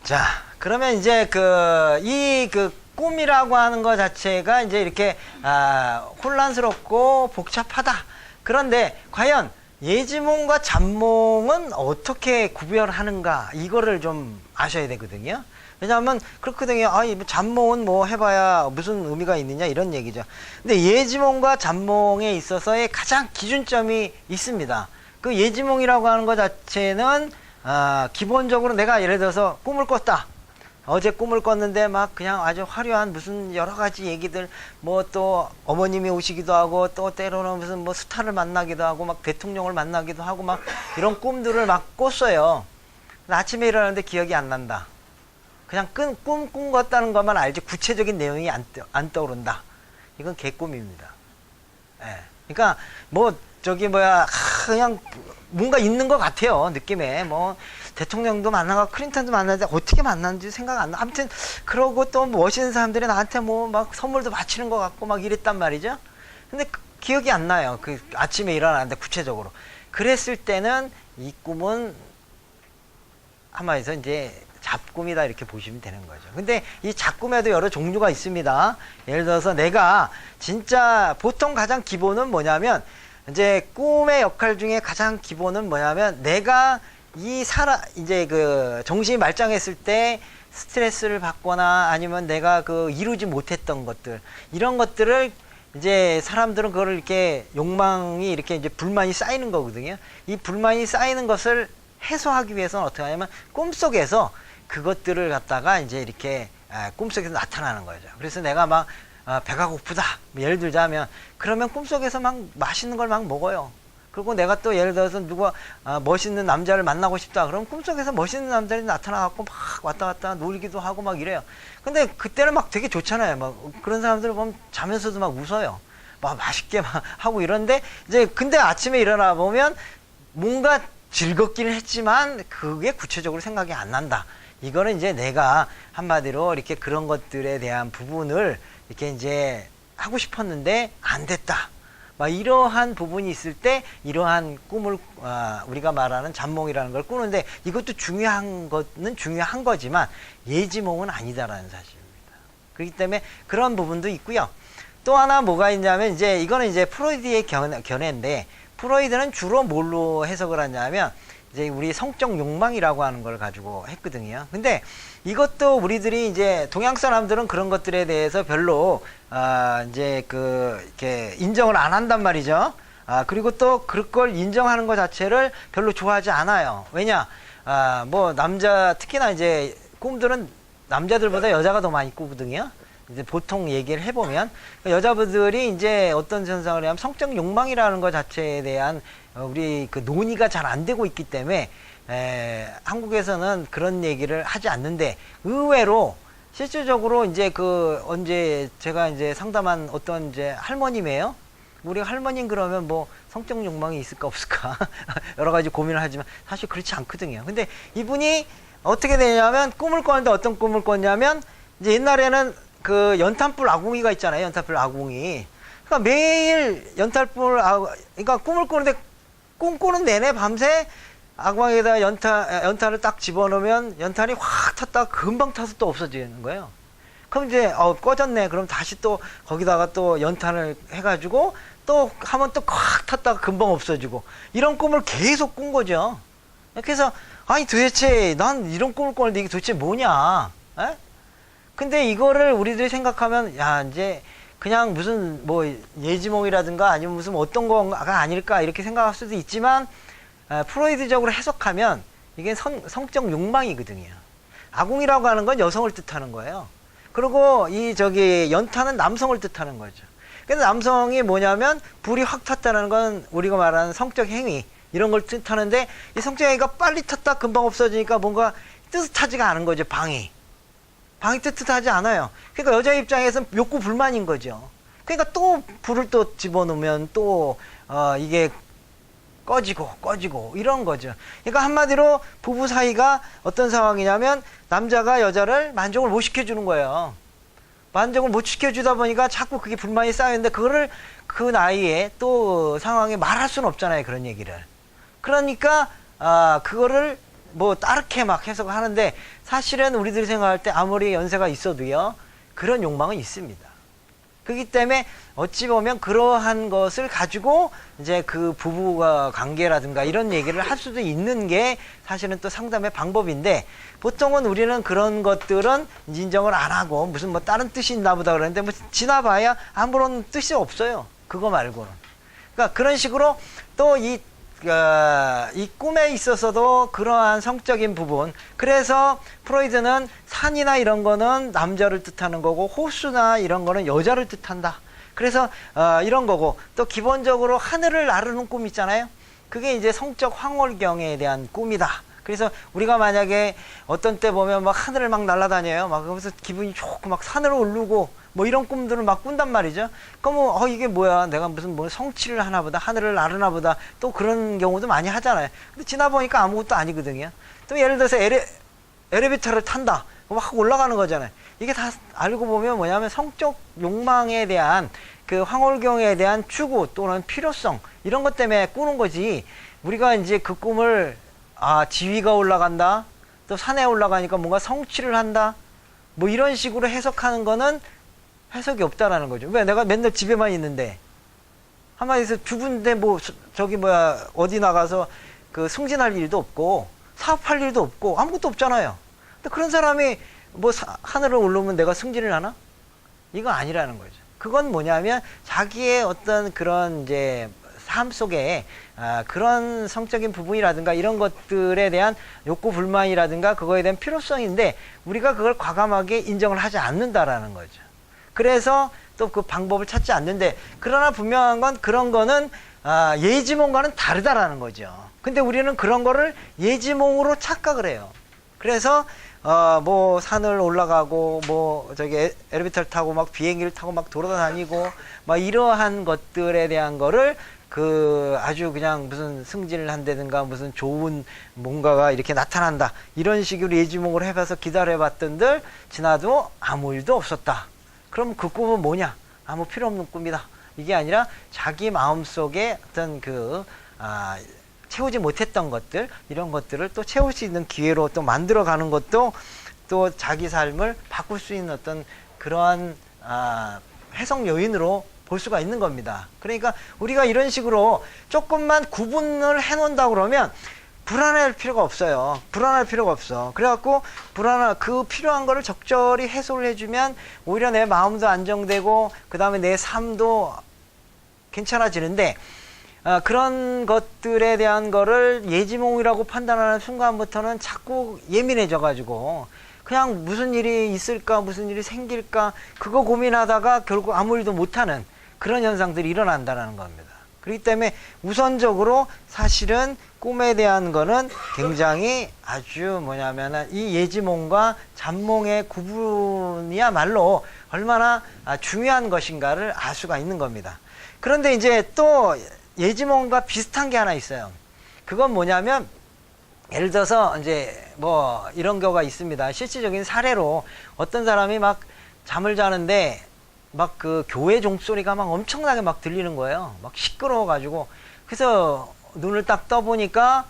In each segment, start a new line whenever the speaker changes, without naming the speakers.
자, 그러면 이제 그 꿈이라고 하는 것 자체가 이제 이렇게 혼란스럽고 복잡하다. 그런데 과연 예지몽과 잡몽은 어떻게 구별하는가, 이거를 좀 아셔야 되거든요. 왜냐하면 그렇거든요. 뭐 잡몽은 뭐 해봐야 무슨 의미가 있느냐, 이런 얘기죠. 근데 예지몽과 잡몽에 있어서의 가장 기준점이 있습니다. 그 예지몽이라고 하는 것 자체는 기본적으로 내가 예를 들어서 꿈을 꿨다. 어제 꿈을 꿨는데 막 그냥 아주 화려한 무슨 여러 가지 얘기들, 뭐 또 어머님이 오시기도 하고, 또 때로는 무슨 뭐 스타를 만나기도 하고, 막 대통령을 만나기도 하고, 막 이런 꿈들을 막 꿨어요. 아침에 일어나는데 기억이 안 난다. 그냥 꿈 꿨다는 것만 알지 구체적인 내용이 안 떠오른다. 이건 개꿈입니다. 예. 그러니까 뭐 그냥 뭔가 있는 것 같아요. 느낌에 뭐 대통령도 만나고 클린턴도 만나는데 어떻게 만났는지 생각 안 나. 아무튼 그러고 또 멋있는 사람들이 나한테 뭐 막 선물도 바치는 것 같고 막 이랬단 말이죠. 근데 기억이 안 나요. 그 아침에 일어나는데 구체적으로. 그랬을 때는 이 꿈은 한마디서 이제 잡꿈이다, 이렇게 보시면 되는 거죠. 근데 이 잡꿈에도 여러 종류가 있습니다. 예를 들어서 내가 진짜 보통 가장 기본은 뭐냐면, 이제 꿈의 역할 중에 가장 기본은 뭐냐면, 내가 이제 그 정신이 말짱했을 때 스트레스를 받거나 아니면 내가 이루지 못했던 것들, 이런 것들을 이제 사람들은 그거를 이렇게 욕망이 이렇게 이제 불만이 쌓이는 거거든요. 이 불만이 쌓이는 것을 해소하기 위해서는 어떻게 하냐면 꿈속에서 그것들을 갖다가 이제 이렇게 꿈속에서 나타나는 거죠. 그래서 내가 막 배가 고프다, 예를 들자면, 그러면 꿈속에서 막 맛있는 걸 막 먹어요. 그리고 내가 또 예를 들어서 누가 멋있는 남자를 만나고 싶다, 그럼 꿈속에서 멋있는 남자들이 나타나갖고 막 왔다 갔다 놀기도 하고 막 이래요. 근데 그때는 막 되게 좋잖아요. 막 그런 사람들을 보면 자면서도 막 웃어요. 막 맛있게 막 하고 이런데, 이제 근데 아침에 일어나 보면 뭔가 즐겁기는 했지만 그게 구체적으로 생각이 안 난다. 이거는 이제 내가 한마디로 이렇게 그런 것들에 대한 부분을 이렇게 이제 하고 싶었는데 안 됐다. 막 이러한 부분이 있을 때 이러한 꿈을 우리가 말하는 잡몽이라는 걸 꾸는데, 이것도 중요한 거는 중요한 거지만 예지몽은 아니다라는 사실입니다. 그렇기 때문에 그런 부분도 있고요. 또 하나 뭐가 있냐면, 이제 이거는 이제 프로이드의 견해인데, 프로이드는 주로 뭘로 해석을 하냐면 이제 우리 성적 욕망이라고 하는 걸 가지고 했거든요. 근데 이것도 우리들이 이제 동양 사람들은 그런 것들에 대해서 별로 이제 이렇게 인정을 안 한단 말이죠. 그리고 또 그걸 인정하는 것 자체를 별로 좋아하지 않아요. 왜냐? 뭐 특히나 이제 꿈들은 남자들보다 여자가 더 많이 꾸거든요. 이제 보통 얘기를 해보면 여자분들이 이제 어떤 현상을 하면 성적 욕망이라는 것 자체에 대한 우리 논의가 잘 안 되고 있기 때문에 한국에서는 그런 얘기를 하지 않는데, 의외로 실질적으로 이제 언제 제가 이제 상담한 어떤 이제 할머님이에요. 우리 할머님 그러면 뭐 성적 욕망이 있을까 없을까 여러 가지 고민을 하지만 사실 그렇지 않거든요. 근데 이분이 어떻게 되냐면, 꿈을 꿨는데 어떤 꿈을 꿨냐면, 이제 옛날에는 연탄불 아궁이가 있잖아요. 연탄불 아궁이. 그러니까 매일 그러니까 꿈을 꾸는데, 꿈꾸는 내내 밤새 아궁이에다 연탄을 딱 집어넣으면 연탄이 확 탔다가 금방 타서 또 없어지는 거예요. 그럼 이제 꺼졌네. 그럼 다시 또 거기다가 또 연탄을 해가지고 또 하면 또 확 탔다가 금방 없어지고, 이런 꿈을 계속 꾼 거죠. 그래서 아니 도대체 난 이런 꿈을 꿨는데 이게 도대체 뭐냐? 에? 근데 이거를 우리들이 생각하면, 야, 이제 그냥 무슨 뭐 예지몽이라든가 아니면 무슨 어떤 거가 아닐까, 이렇게 생각할 수도 있지만, 프로이드적으로 해석하면 이게 성적 욕망이거든요. 아궁이라고 하는 건 여성을 뜻하는 거예요. 그리고 연탄은 남성을 뜻하는 거죠. 그래서 남성이 뭐냐면, 불이 확 탔다는 건 우리가 말하는 성적 행위, 이런 걸 뜻하는데, 이 성적 행위가 빨리 탔다 금방 없어지니까 뭔가 뜻하지가 않은 거죠. 방이 뜨뜻하지 않아요. 그러니까 여자 입장에서는 욕구 불만인 거죠. 그러니까 또 불을 또 집어넣으면 또 이게 꺼지고 이런 거죠. 그러니까 한마디로 부부 사이가 어떤 상황이냐면, 남자가 여자를 만족을 못 시켜주는 거예요. 만족을 못 시켜주다 보니까 자꾸 그게 불만이 쌓이는데, 그거를 그 나이에 또 상황에 말할 수는 없잖아요. 그런 얘기를. 그러니까 그거를 뭐 따르게 막 해석을 하는데 사실은 우리들이 생각할 때 아무리 연세가 있어도요 그런 욕망은 있습니다. 그렇기 때문에 어찌 보면 그러한 것을 가지고 이제 그 부부가 관계라든가 이런 얘기를 할 수도 있는 게 사실은 또 상담의 방법인데, 보통은 우리는 그런 것들은 인정을 안 하고 무슨 뭐 다른 뜻이 있나 보다 그러는데 뭐 지나봐야 아무런 뜻이 없어요. 그거 말고는. 그러니까 그런 식으로 또 이 꿈에 있어서도 그러한 성적인 부분, 그래서 프로이드는 산이나 이런 거는 남자를 뜻하는 거고 호수나 이런 거는 여자를 뜻한다. 그래서 이런 거고, 또 기본적으로 하늘을 나르는 꿈 있잖아요. 그게 이제 성적 황홀경에 대한 꿈이다. 그래서 우리가 만약에 어떤 때 보면 막 하늘을 막 날아다녀요. 막 그러면서 기분이 좋고 막 산으로 오르고 뭐 이런 꿈들을 막 꾼단 말이죠. 그러면 이게 뭐야, 내가 무슨 뭐 성취를 하나 보다, 하늘을 나르나 보다, 또 그런 경우도 많이 하잖아요. 근데 지나보니까 아무것도 아니거든요. 또 예를 들어서 엘리베이터를 탄다, 막 올라가는 거잖아요. 이게 다 알고 보면 뭐냐면 성적 욕망에 대한 그 황홀경에 대한 추구 또는 필요성, 이런 것 때문에 꾸는 거지. 우리가 이제 그 꿈을 지위가 올라간다, 또 산에 올라가니까 뭔가 성취를 한다, 뭐 이런 식으로 해석하는 거는 해석이 없다라는 거죠. 왜? 내가 맨날 집에만 있는데, 한마디에서 죽은데 뭐 어디 나가서 그 승진할 일도 없고 사업할 일도 없고 아무것도 없잖아요. 근데 그런 사람이 뭐 하늘을 오르면 내가 승진을 하나? 이거 아니라는 거죠. 그건 뭐냐면 자기의 어떤 그런 이제 삶 속에 그런 성적인 부분이라든가 이런 것들에 대한 욕구 불만이라든가 그거에 대한 필요성인데, 우리가 그걸 과감하게 인정을 하지 않는다라는 거죠. 그래서 또 그 방법을 찾지 않는데, 그러나 분명한 건 그런 거는 예지몽과는 다르다라는 거죠. 근데 우리는 그런 거를 예지몽으로 착각을 해요. 그래서 뭐 산을 올라가고 뭐 엘리베이터를 타고 막 비행기를 타고 막 돌아다니고 막 이러한 것들에 대한 거를 아주 그냥 무슨 승진을 한다든가 무슨 좋은 뭔가가 이렇게 나타난다, 이런 식으로 예지몽을 해봐서 기다려봤던들 지나도 아무 일도 없었다. 그럼 그 꿈은 뭐냐? 아무 필요 없는 꿈이다. 이게 아니라 자기 마음속에 어떤 채우지 못했던 것들, 이런 것들을 또 채울 수 있는 기회로 또 만들어가는 것도 또 자기 삶을 바꿀 수 있는 어떤 그러한 해석 요인으로 볼 수가 있는 겁니다. 그러니까 우리가 이런 식으로 조금만 구분을 해 놓는다 그러면 불안할 필요가 없어요. 불안할 필요가 없어. 그래갖고 그 필요한 거를 적절히 해소를 해주면 오히려 내 마음도 안정되고 그 다음에 내 삶도 괜찮아지는데, 그런 것들에 대한 거를 예지몽이라고 판단하는 순간부터는 자꾸 예민해져 가지고 그냥 무슨 일이 있을까, 무슨 일이 생길까, 그거 고민하다가 결국 아무 일도 못하는 그런 현상들이 일어난다는 겁니다. 그렇기 때문에 우선적으로 사실은 꿈에 대한 거는 굉장히 아주 뭐냐면은 이 예지몽과 잠몽의 구분이야말로 얼마나 중요한 것인가를 알 수가 있는 겁니다. 그런데 이제 또 예지몽과 비슷한 게 하나 있어요. 그건 뭐냐면, 예를 들어서 이제 뭐 이런 경우가 있습니다. 실질적인 사례로 어떤 사람이 막 잠을 자는데 막 그 교회 종소리가 막 엄청나게 막 들리는 거예요. 막 시끄러워가지고. 그래서 눈을 딱 떠보니까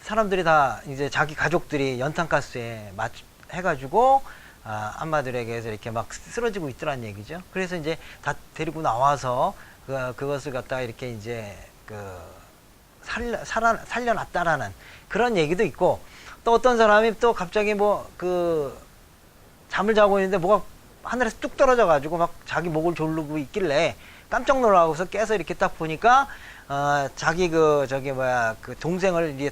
사람들이 다 이제 자기 가족들이 연탄가스에 해가지고 안마들에게서 이렇게 막 쓰러지고 있더란 얘기죠. 그래서 이제 다 데리고 나와서 그것을 갖다가 이렇게 이제 살려놨다라는 그런 얘기도 있고, 또 어떤 사람이 또 갑자기 잠을 자고 있는데 뭐가 하늘에서 뚝 떨어져 가지고 막 자기 목을 조르고 있길래 깜짝 놀라고서 깨서 이렇게 딱 보니까 자기 그 동생을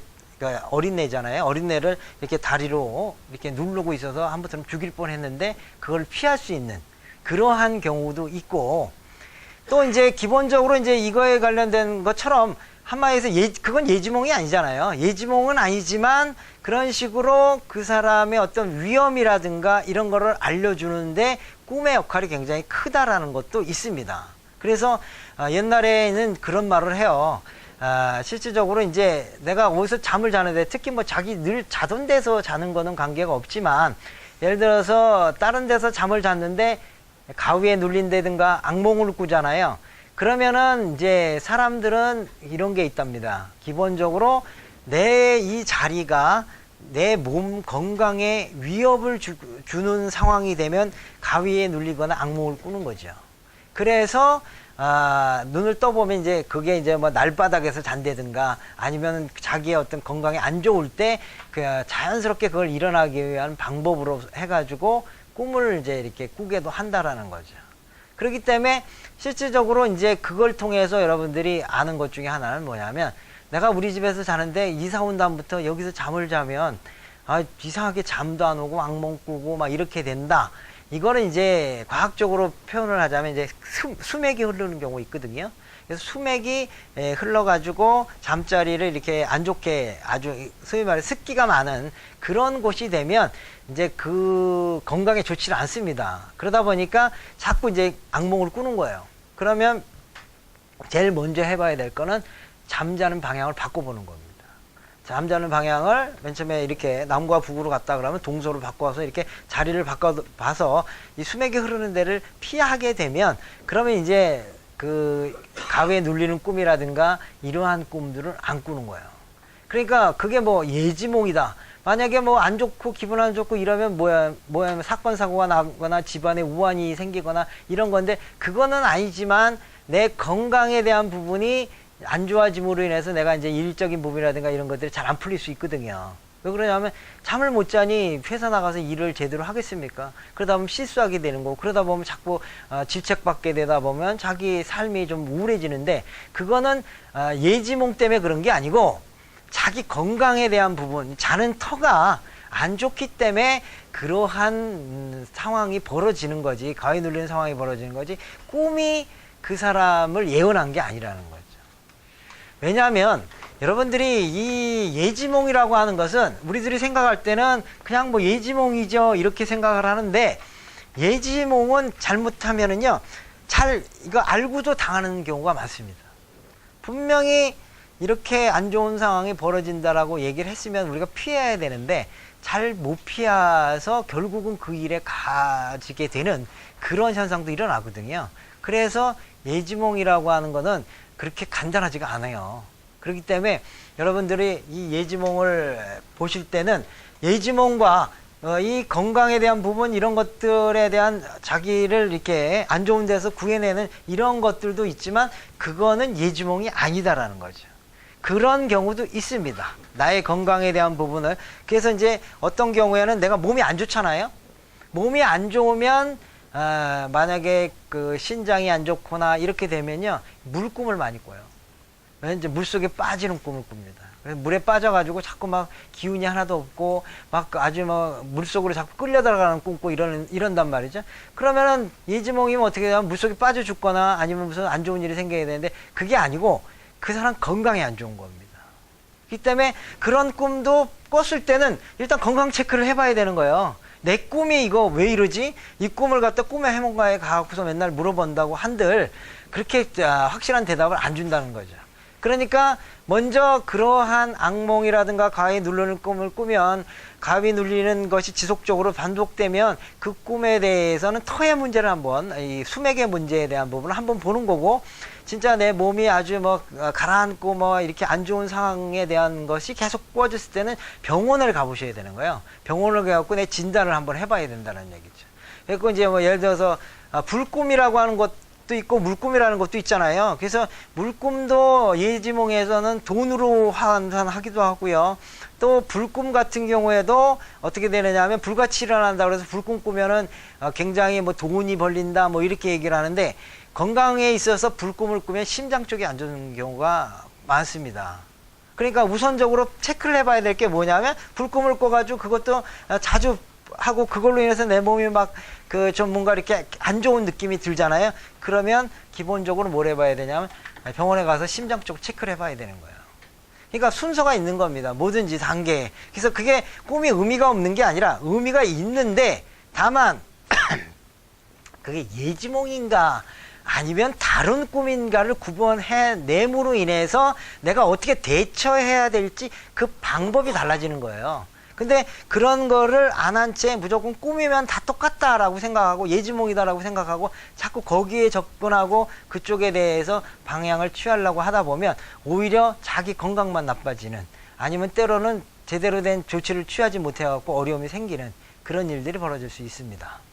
어린애잖아요. 어린애를 이렇게 다리로 이렇게 누르고 있어서 한번처럼 죽일 뻔했는데 그걸 피할 수 있는 그러한 경우도 있고, 또 이제 기본적으로 이제 이거에 관련된 것처럼 한마디에서 그건 예지몽이 아니잖아요. 예지몽은 아니지만 그런 식으로 그 사람의 어떤 위험이라든가 이런 거를 알려주는데 꿈의 역할이 굉장히 크다라는 것도 있습니다. 그래서 옛날에는 그런 말을 해요. 실질적으로 이제 내가 어디서 잠을 자는데, 특히 뭐 자기 늘 자던 데서 자는 거는 관계가 없지만, 예를 들어서 다른 데서 잠을 잤는데 가위에 눌린다든가 악몽을 꾸잖아요. 그러면은 이제 사람들은 이런 게 있답니다. 기본적으로 내 이 자리가 내 몸 건강에 위협을 주는 상황이 되면 가위에 눌리거나 악몽을 꾸는 거죠. 그래서 눈을 떠보면 이제 그게 이제 뭐 날바닥에서 잔다든가 아니면 자기의 어떤 건강에 안 좋을 때 그 자연스럽게 그걸 일어나기 위한 방법으로 해가지고 꿈을 이제 이렇게 꾸게도 한다라는 거죠. 그렇기 때문에 실질적으로 이제 그걸 통해서 여러분들이 아는 것 중에 하나는 뭐냐면, 내가 우리 집에서 자는데 이사 온 다음부터 여기서 잠을 자면 이상하게 잠도 안 오고 악몽 꾸고 막 이렇게 된다. 이거는 이제 과학적으로 표현을 하자면 이제 수맥이 흐르는 경우 있거든요. 그래서 수맥이 흘러가지고 잠자리를 이렇게 안 좋게, 아주 소위 말해 습기가 많은 그런 곳이 되면 이제 그 건강에 좋지는 않습니다. 그러다 보니까 자꾸 이제 악몽을 꾸는 거예요. 그러면 제일 먼저 해봐야 될 거는 잠자는 방향을 바꿔보는 겁니다. 잠자는 방향을 맨 처음에 이렇게 남과 북으로 갔다 그러면 동서로 바꿔서 이렇게 자리를 바꿔봐서 이 수맥이 흐르는 데를 피하게 되면, 그러면 이제 그 가위에 눌리는 꿈이라든가 이러한 꿈들을 안 꾸는 거예요. 그러니까 그게 뭐 예지몽이다. 만약에 뭐 안 좋고 기분 안 좋고 이러면 뭐야 사건 사고가 나거나 집안에 우환이 생기거나 이런 건데, 그거는 아니지만 내 건강에 대한 부분이 안 좋아짐으로 인해서 내가 이제 일적인 부분이라든가 이런 것들이 잘 안 풀릴 수 있거든요. 왜 그러냐면 잠을 못 자니 회사 나가서 일을 제대로 하겠습니까? 그러다 보면 실수하게 되는 거고, 그러다 보면 자꾸 질책받게 되다 보면 자기 삶이 좀 우울해지는데, 그거는 예지몽 때문에 그런 게 아니고 자기 건강에 대한 부분, 자는 터가 안 좋기 때문에 그러한 상황이 벌어지는 거지, 가위 눌리는 상황이 벌어지는 거지, 꿈이 그 사람을 예언한 게 아니라는 거죠. 왜냐하면 여러분들이 이 예지몽이라고 하는 것은 우리들이 생각할 때는 그냥 뭐 예지몽이죠 이렇게 생각을 하는데, 예지몽은 잘못하면은요 이거 알고도 당하는 경우가 많습니다. 분명히 이렇게 안 좋은 상황이 벌어진다라고 얘기를 했으면 우리가 피해야 되는데 잘 못 피해서 결국은 그 일에 가지게 되는 그런 현상도 일어나거든요. 그래서 예지몽이라고 하는 거는 그렇게 간단하지가 않아요. 그렇기 때문에 여러분들이 이 예지몽을 보실 때는 예지몽과 이 건강에 대한 부분, 이런 것들에 대한 자기를 이렇게 안 좋은 데서 구해내는 이런 것들도 있지만, 그거는 예지몽이 아니다라는 거죠. 그런 경우도 있습니다. 나의 건강에 대한 부분을. 그래서 이제 어떤 경우에는 내가 몸이 안 좋잖아요. 몸이 안 좋으면 만약에 그 신장이 안 좋거나 이렇게 되면요 물꿈을 많이 꿔요. 이제 물속에 빠지는 꿈을 꿉니다. 물에 빠져가지고 자꾸 막 기운이 하나도 없고 막 아주 뭐 물속으로 자꾸 끌려 들어가는 꿈 꾸고 이런단 말이죠. 그러면은 예지몽이면 어떻게 되냐면 물속에 빠져 죽거나 아니면 무슨 안 좋은 일이 생겨야 되는데, 그게 아니고 그 사람 건강에 안 좋은 겁니다. 그렇기 때문에 그런 꿈도 꿨을 때는 일단 건강 체크를 해봐야 되는 거예요. 내 꿈이 이거 왜 이러지? 이 꿈을 갖다 꿈의 해몽가에 가고서 맨날 물어본다고 한들 그렇게 확실한 대답을 안 준다는 거죠. 그러니까 먼저 그러한 악몽이라든가 가위 누르는 꿈을 꾸면, 가위 눌리는 것이 지속적으로 반복되면 그 꿈에 대해서는 터의 문제를 한번, 이 수맥의 문제에 대한 부분을 한번 보는 거고, 진짜 내 몸이 아주 뭐 가라앉고 뭐 이렇게 안 좋은 상황에 대한 것이 계속 꾸어졌을 때는 병원을 가보셔야 되는 거예요. 병원을 가갖고 내 진단을 한번 해봐야 된다는 얘기죠. 그리고 이제 뭐 예를 들어서 불꿈이라고 하는 것도 있고 물꿈이라는 것도 있잖아요. 그래서 물꿈도 예지몽에서는 돈으로 환산하기도 하고요. 또 불꿈 같은 경우에도 어떻게 되느냐 하면 불같이 일어난다 그래서 불꿈 꾸면은 굉장히 뭐 돈이 벌린다 뭐 이렇게 얘기를 하는데, 건강에 있어서 불꿈을 꾸면 심장 쪽이 안 좋은 경우가 많습니다. 그러니까 우선적으로 체크를 해봐야 될 게 뭐냐면, 불꿈을 꿔가지고 그것도 자주 하고 그걸로 인해서 내 몸이 막 그 좀 뭔가 이렇게 안 좋은 느낌이 들잖아요. 그러면 기본적으로 뭘 해봐야 되냐면 병원에 가서 심장 쪽 체크를 해봐야 되는 거예요. 그러니까 순서가 있는 겁니다. 뭐든지 단계에. 그래서 그게 꿈이 의미가 없는 게 아니라 의미가 있는데, 다만 그게 예지몽인가 아니면 다른 꿈인가를 구분해냄으로 인해서 내가 어떻게 대처해야 될지 그 방법이 달라지는 거예요. 근데 그런 거를 안 한 채 무조건 꾸미면 다 똑같다라고 생각하고 예지몽이다라고 생각하고 자꾸 거기에 접근하고 그쪽에 대해서 방향을 취하려고 하다 보면 오히려 자기 건강만 나빠지는, 아니면 때로는 제대로 된 조치를 취하지 못해 갖고 어려움이 생기는 그런 일들이 벌어질 수 있습니다.